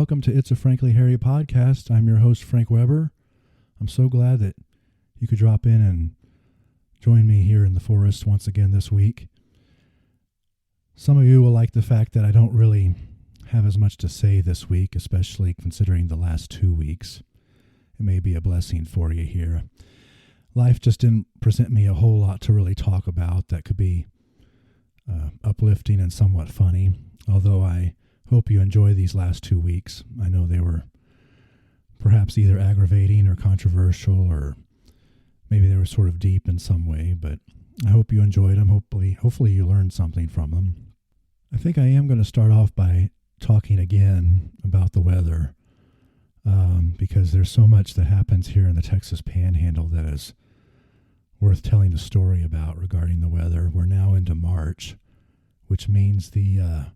welcome to It's a Frankly Hairy podcast. I'm your host, Frank Weber. I'm so glad that you could drop in and join me here in the forest once again this week. Some of you will like the fact that I don't really have as much to say this week, especially considering the last 2 weeks. It may be a blessing for you here. Life just didn't present me a whole lot to really talk about that could be uplifting and somewhat funny, although I hope you enjoy these last 2 weeks. I know they were perhaps either aggravating or controversial, or maybe they were sort of deep in some way, but I hope you enjoyed them. Hopefully you learned something from them. I think I am going to start off by talking again about the weather, because there's so much that happens here in the Texas Panhandle that is worth telling a story about regarding the weather. We're now into March, which means the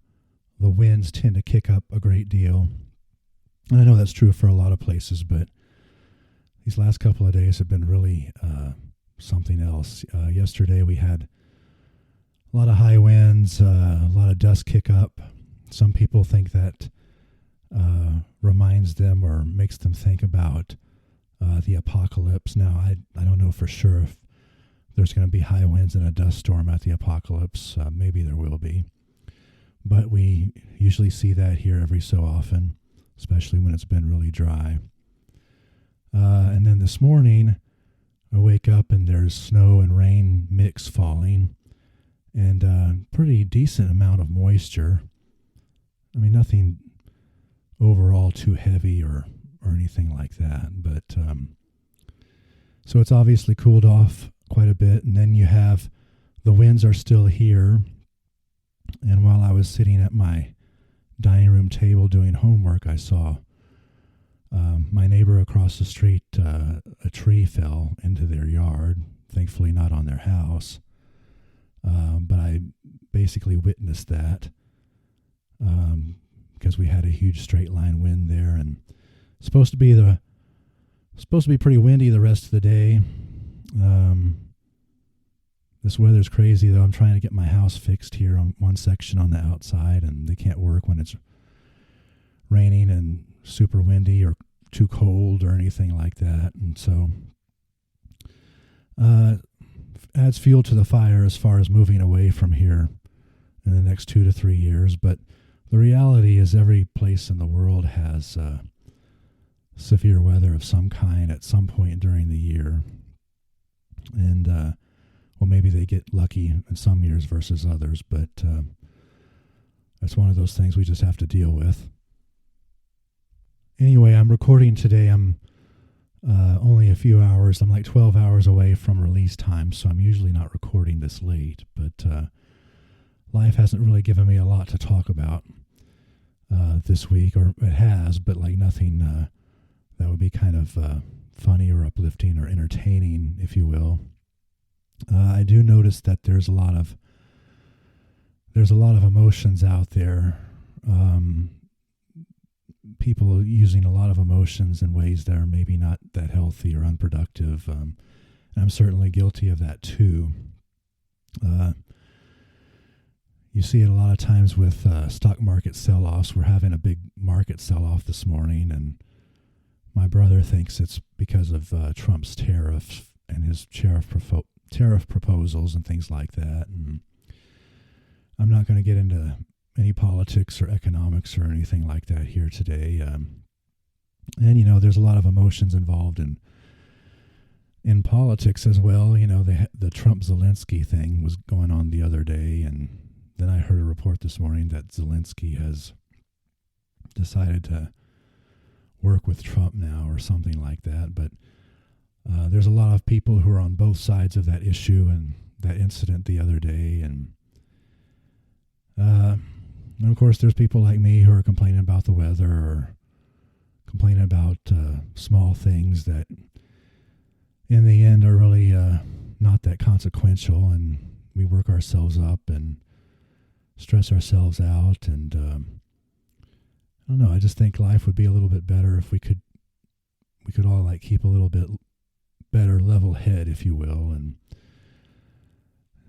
winds tend to kick up a great deal. And I know that's true for a lot of places, but these last couple of days have been really something else. Yesterday we had a lot of high winds, a lot of dust kick up. Some people think that reminds them or makes them think about the apocalypse. Now, I don't know for sure if there's going to be high winds and a dust storm at the apocalypse. Maybe there will be. But we usually see that here every so often, especially when it's been really dry. And then this morning, I wake up and there's snow and rain mix falling, and a pretty decent amount of moisture. I mean, nothing overall too heavy or anything like that. But so it's obviously cooled off quite a bit. And then you have the winds are still here. And while I was sitting at my dining room table doing homework, I saw my neighbor across the street, a tree fell into their yard, thankfully not on their house. But I basically witnessed that because we had a huge straight line wind there, and supposed to be pretty windy the rest of the day. This weather's crazy, though. I'm trying to get my house fixed here on one section on the outside, and they can't work when it's raining and super windy or too cold or anything like that. And so adds fuel to the fire as far as moving away from here in the next 2 to 3 years. But the reality is every place in the world has severe weather of some kind at some point during the year. And well, maybe they get lucky in some years versus others, but that's one of those things we just have to deal with. Anyway, I'm recording today. I'm only a few hours. I'm like 12 hours away from release time, so I'm usually not recording this late. But life hasn't really given me a lot to talk about this week, or it has, but like nothing that would be kind of funny or uplifting or entertaining, if you will. I do notice that there's a lot of emotions out there. People using a lot of emotions in ways that are maybe not that healthy or unproductive. And I'm certainly guilty of that too. You see it a lot of times with stock market sell-offs. We're having a big market sell-off this morning, and my brother thinks it's because of Trump's tariffs and his tariff proposals and things like that. And I'm not going to get into any politics or economics or anything like that here today. And, you know, there's a lot of emotions involved in politics as well. You know, the Trump-Zelensky thing was going on the other day, and then I heard a report this morning that Zelensky has decided to work with Trump now or something like that. But there's a lot of people who are on both sides of that issue and that incident the other day. And of course, there's people like me who are complaining about the weather or complaining about small things that in the end are really not that consequential. And we work ourselves up and stress ourselves out. And I don't know, I just think life would be a little bit better if we could all like keep a little bit better level head, if you will, and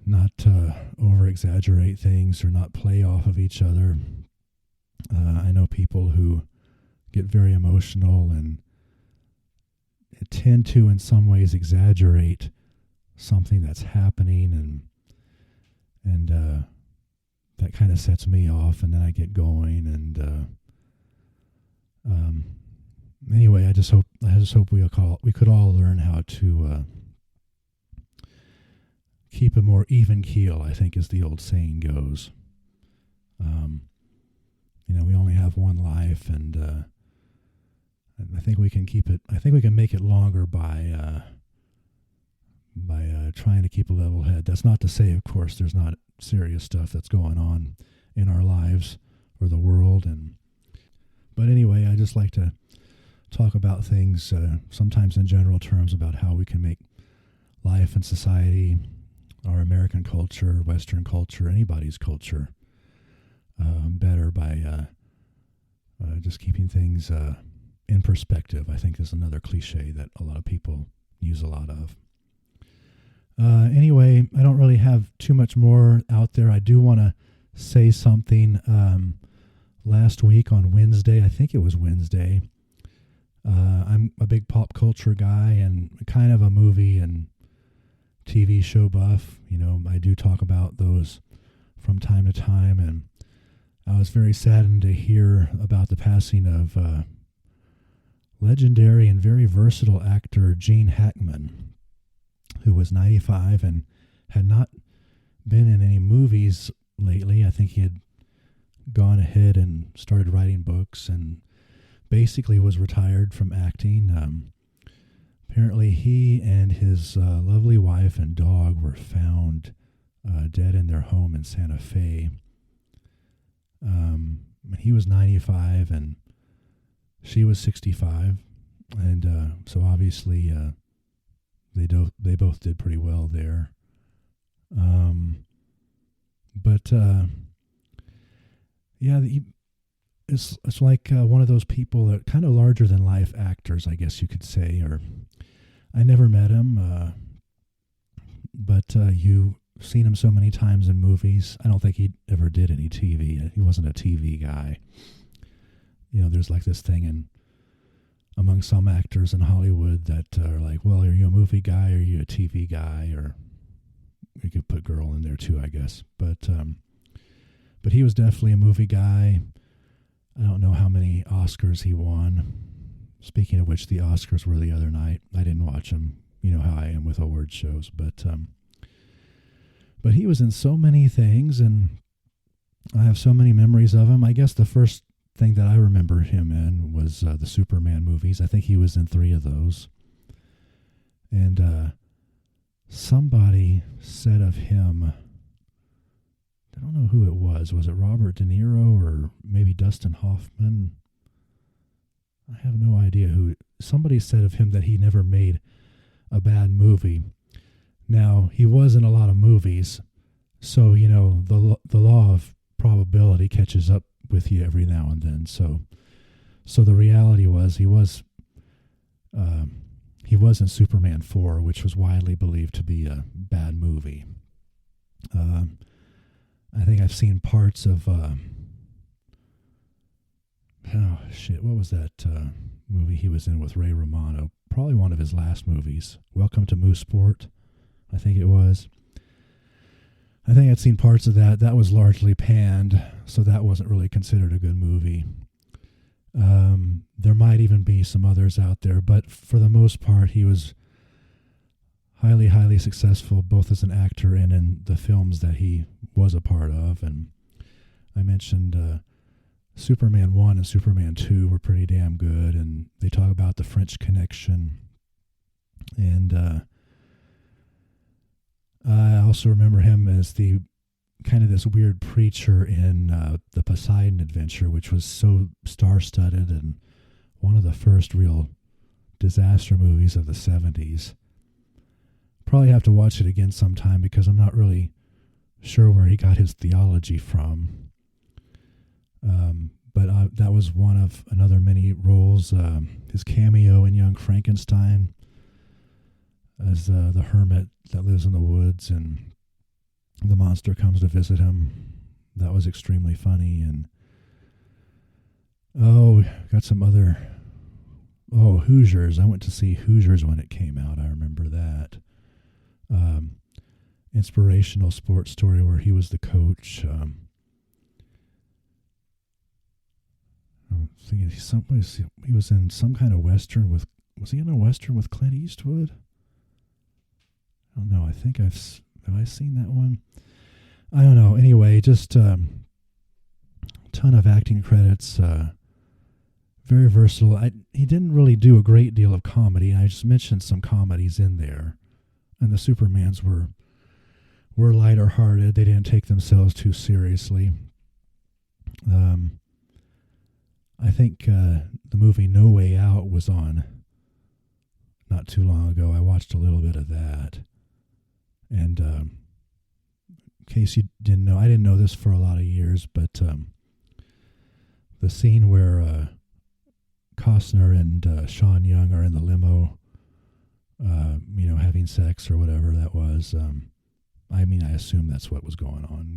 not over-exaggerate things or not play off of each other. I know people who get very emotional and tend to, in some ways, exaggerate something that's happening, and that kind of sets me off, and then I get going. And anyway, I just hope we could all learn how to keep a more even keel, I think, as the old saying goes. We only have one life, and I think we can keep it. I think we can make it longer by trying to keep a level head. That's not to say, of course, there's not serious stuff that's going on in our lives or the world. But anyway, I just like to talk about things sometimes in general terms about how we can make life and society, our American culture, Western culture, anybody's culture, better by just keeping things in perspective. I think is another cliche that a lot of people use a lot of. Anyway, I don't really have too much more out there. I do want to say something. Last week on Wednesday, I think it was Wednesday, I'm a big pop culture guy and kind of a movie and TV show buff. I do talk about those from time to time, and I was very saddened to hear about the passing of legendary and very versatile actor Gene Hackman, who was 95 and had not been in any movies lately. I think he had gone ahead and started writing books and basically was retired from acting. Apparently he and his lovely wife and dog were found dead in their home in Santa Fe. He was 95 and she was 65, and so obviously they both did pretty well there. It's like one of those people that kind of larger than life actors, I guess you could say. Or I never met him, but you've seen him so many times in movies. I don't think he ever did any TV. He wasn't a TV guy. There's like this thing among some actors in Hollywood that are like, well, are you a movie guy or are you a TV guy? Or you could put girl in there too, I guess. But he was definitely a movie guy. I don't know how many Oscars he won. Speaking of which, the Oscars were the other night. I didn't watch them. You know how I am with award shows. But he was in so many things, and I have so many memories of him. I guess the first thing that I remember him in was the Superman movies. I think he was in 3 of those. And somebody said of him, I don't know who it was. Was it Robert De Niro or maybe Dustin Hoffman? I have no idea who. Somebody said of him that he never made a bad movie. Now, he was in a lot of movies, so, the law of probability catches up with you every now and then. So the reality was he was in Superman 4, which was widely believed to be a bad movie. I think I've seen parts of what was that movie he was in with Ray Romano? Probably one of his last movies. Welcome to Mooseport, I think it was. I think I'd seen parts of that. That was largely panned, so that wasn't really considered a good movie. There might even be some others out there, but for the most part, he was highly, highly successful, both as an actor and in the films that he was a part of. And I mentioned Superman 1 and Superman 2 were pretty damn good, and they talk about the French Connection. And I also remember him as the kind of this weird preacher in the Poseidon Adventure, which was so star-studded and one of the first real disaster movies of the 70s. Probably have to watch it again sometime because I'm not really sure where he got his theology from. But that was one of another many roles. His cameo in Young Frankenstein as the hermit that lives in the woods and the monster comes to visit him. That was extremely funny. And Oh, got some other. Oh, Hoosiers. I went to see Hoosiers when it came out. I remember that. Um, Inspirational sports story where he was the coach. I'm thinking he was in some kind of western with. Was he in a western with Clint Eastwood? I don't know. I think have I seen that one? I don't know. Anyway, just ton of acting credits. Very versatile. He didn't really do a great deal of comedy. I just mentioned some comedies in there, and the Supermans were lighter hearted. They didn't take themselves too seriously. I think the movie No Way Out was on not too long ago. I watched a little bit of that, and in case you didn't know, I didn't know this for a lot of years, but the scene where Costner and Sean Young are in the limo, having sex or whatever that was. I assume that's what was going on,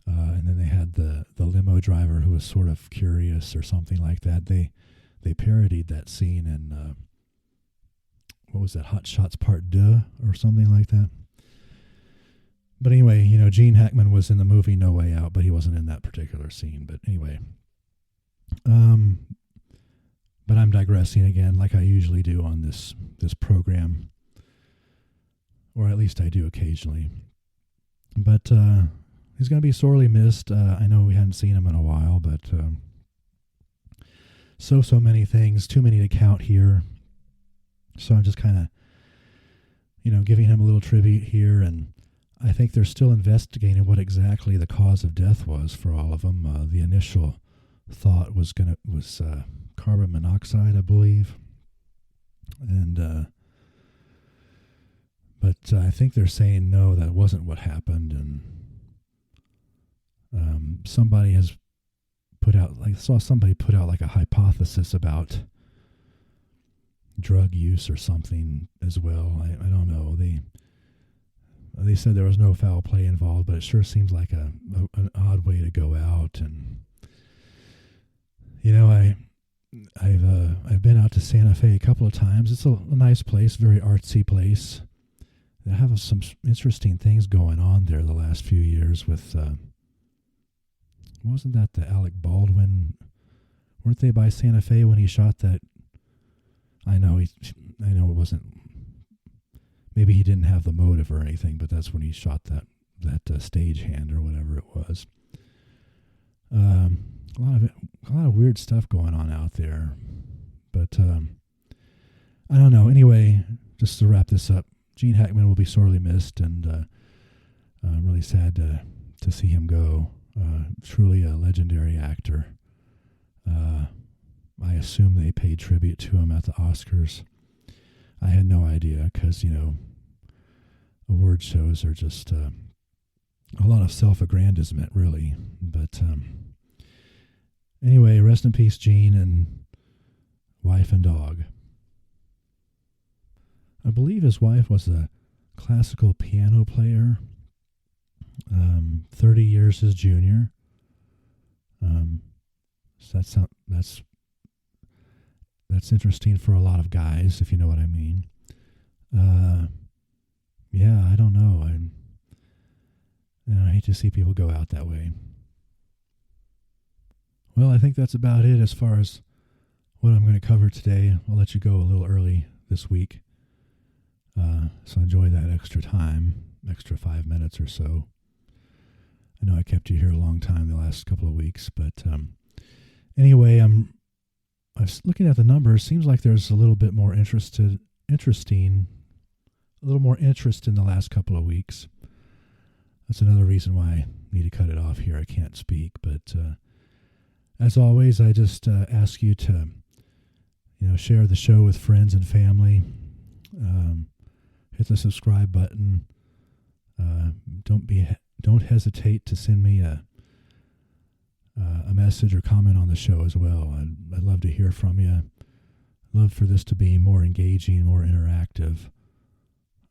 and then they had the limo driver who was sort of curious or something like that. They parodied that scene in what was that, Hot Shots Part 2 or something like that. But anyway, Gene Hackman was in the movie No Way Out, but he wasn't in that particular scene. But anyway, but I'm digressing again, like I usually do on this program, or at least I do occasionally. But he's going to be sorely missed. I know we hadn't seen him in a while, but so many things, too many to count here. So I'm just kind of, giving him a little tribute here, and I think they're still investigating what exactly the cause of death was for all of them. The initial thought was carbon monoxide, I believe, and but I think they're saying no, that wasn't what happened, and somebody has put out, somebody put out like a hypothesis about drug use or something as well. I don't know. They said there was no foul play involved, but it sure seems like an odd way to go out. And I've been out to Santa Fe a couple of times. It's a nice place, very artsy place. They have some interesting things going on there the last few years with. Wasn't that the Alec Baldwin? Weren't they by Santa Fe when he shot that? I know it wasn't. Maybe he didn't have the motive or anything, but that's when he shot that stagehand or whatever it was. A lot of weird stuff going on out there, but I don't know. Anyway, just to wrap this up, Gene Hackman will be sorely missed, and I'm really sad to see him go. Truly a legendary actor. I assume they paid tribute to him at the Oscars. I had no idea because, award shows are just a lot of self-aggrandizement, really. But anyway, rest in peace, Gene, and wife and dog. I believe his wife was a classical piano player, 30 years his junior. So that's interesting for a lot of guys, if you know what I mean. Yeah, I don't know. I hate to see people go out that way. Well, I think that's about it as far as what I'm going to cover today. I'll let you go a little early this week. So enjoy that extra time, extra 5 minutes or so. I know I kept you here a long time the last couple of weeks, but anyway, I was looking at the numbers. Seems like there's a little bit more interest in the last couple of weeks. That's another reason why I need to cut it off here. I can't speak, but as always, I just ask you to, share the show with friends and family. Hit the subscribe button. Don't hesitate to send me a message or comment on the show as well. I'd love to hear from you. I'd love for this to be more engaging, more interactive.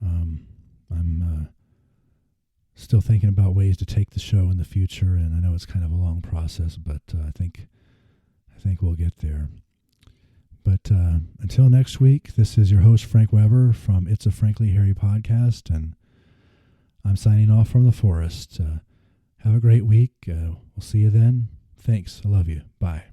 I'm still thinking about ways to take the show in the future, and I know it's kind of a long process, but I think I think we'll get there. But until next week, this is your host, Frank Weber, from It's a Frankly Hairy podcast, and I'm signing off from the forest. Have a great week. We'll see you then. Thanks. I love you. Bye.